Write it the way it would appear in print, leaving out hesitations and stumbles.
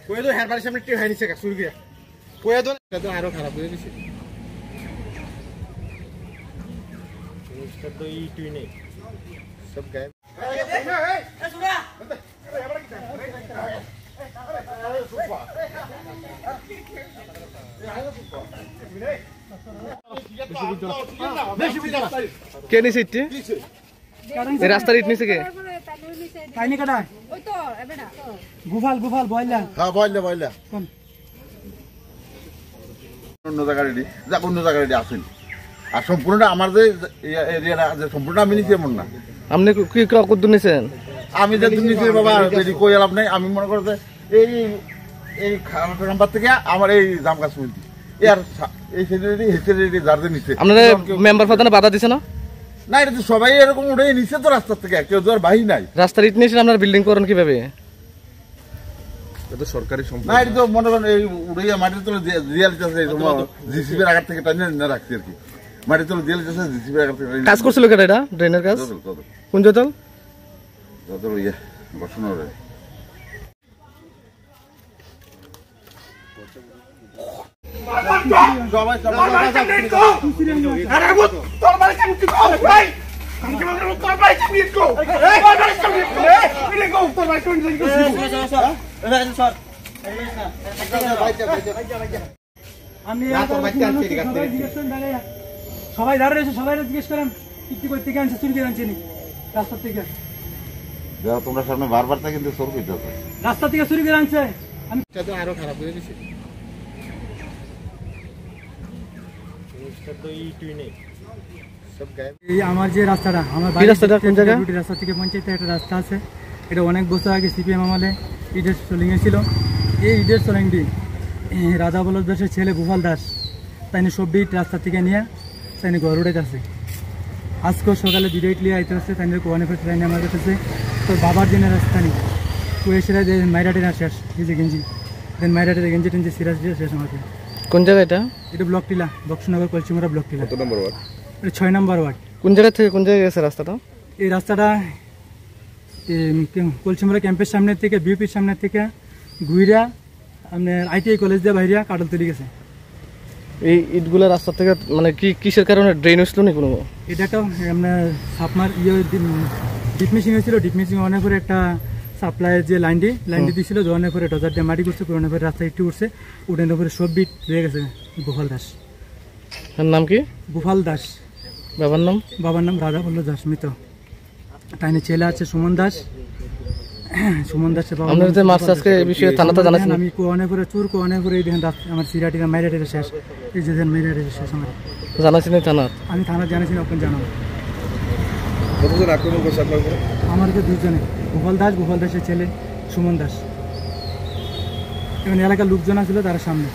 কয়ে তো হেয়ার বাড়ির সামনে টিপ হয়ে নিচ্ছে চুরি করে কয়ে তো আরো খারাপ হয়ে গেছে তো ইটুই নেই সব গায়েব কে নিছে ইটটি এই রাস্তার ইট নিছে কে কাইনি কাটা ওই তো এবেডা গুফাল বয়লা হ্যাঁ বয়লা কোন অন্য জায়গায় আসেন আর সম্পূর্ণটা আমার যে এরিয়াটা যে সম্পূর্ণ আমি নিছি এমন না আপনি কি কত নিছেন আমি যে নিছি বাবা যদি কই লাভ নাই আমি মনে করতে এই এই নাম্বার থেকে আমার এই জাম গাছ পর্যন্ত এর এই সেক্রেটারি যারদের নিছে আপনারা মেম্বার প্রধানে বাধা দিছে না না এটা তো সবাই এরকম উঠে নিচ্ছে তো রাস্তা থেকে কেউ তো আর বাহি নাই রাস্তার ইট নিয়েছেন আপনার বিল্ডিং করেন কিভাবে এটা সরকারি সম্পত্তি না এটা তো মনে করেন এই উড়াইয়া মাটির তলে দিয়ে লিতেছে জিসিবির আগার থেকে টাইনে না রাখছি আর কি মাটির তলে দিয়ে লিতেছে জিসিবির আগার থেকে কাজ করছিল কেন এটা ড্রেনের কাজ কোন জতল ইয়ে বসানো রে সবাই দাঁড়িয়ে রয়েছে সবাই জিজ্ঞেস করেন কি করতে গিয়ে আনছে চুরি করে আনছে রাস্তা থেকে তোমরা সামনে বারবার তা কিন্তু সর কইতে হবে রাস্তা থেকে চুরি করে আনছে আমি তো আরো খারাপ হয়ে গেছে তো ইটুই নেই সব গায়েব এই আমার যে রাস্তাটা আমার বাড়ির রাস্তাটা কোন জায়গা রাস্তা থেকে পঞ্চায়েতে একটা রাস্তা আছে এটা অনেক বছর আগে সিপিএম আমলে ইডের সোলিং ছিল এই ইডের সোলিংটি রাজা বলদ দাসের ছেলে গোপাল দাস তাই সব ইট রাস্তা থেকে নিয়ে তাই ঘর উঠেছে আজকে সকালে দুটো ইট লিয়ে আইতে হচ্ছে তাই কোয়ানে ফের তাই আমার কাছে তোর বাবার দিনের রাস্তা নেই কুয়েশরা যে মাইরাটে না শেষ এই যে গেঞ্জি দেন মাইরাটে গেঞ্জি টেঞ্জি সিরাজ দিয়ে শেষ আমাকে কোন জায়গা এটা ব্লক টিলা বক্সনগর কলচিমরা ব্লক টিলা কত নম্বর ওয়ার্ড এটা 6 নম্বর ওয়ার্ড কোন জায়গা থেকে কোন জায়গায় গেছে রাস্তাটা এই রাস্তাটা কলচিমরা ক্যাম্পের সামনে থেকে বিউপির সামনে থেকে ঘুইরা আপনার আইটিআই কলেজ দিয়ে বাইরিয়া কাটল তৈরি গেছে এই ইটগুলো রাস্তা থেকে মানে কি কিসের কারণে ড্রেন হইছিল না কোনো এটা একটা আপনার সাপমার ডিপ মেশিন হয়েছিল ডিপ মেশিন অনেক করে একটা সাপ্লাইয়ের যে লাইনটি দিয়েছিল অনেক করে ডজার দিয়ে মাটি করছে অনেক করে রাস্তা একটু উঠছে উঠেন উপরে সব বিট রয়ে গেছে গোপাল দাস নাম কি গোপাল দাস বাবার নাম রাজা বল্লভ দাস মৃত তাইনে ছেলে আছে সুমন দাস আমি কোয়ানে করে চুর কোয়ানে করে দেখেন আমার সিরাটিরা মাইরাটিরা শেষ এই যে মাইরাটিরা শেষ আমার জানাছি না থানা আমি থানা জানাছি না আপনার জানাবো কতজন আক্রমণ করছে আপনার উপরে আমার তো দুজনে গোপাল দাসের ছেলে সুমন দাস এখানে এলাকার লোকজন ছিল তার সামনে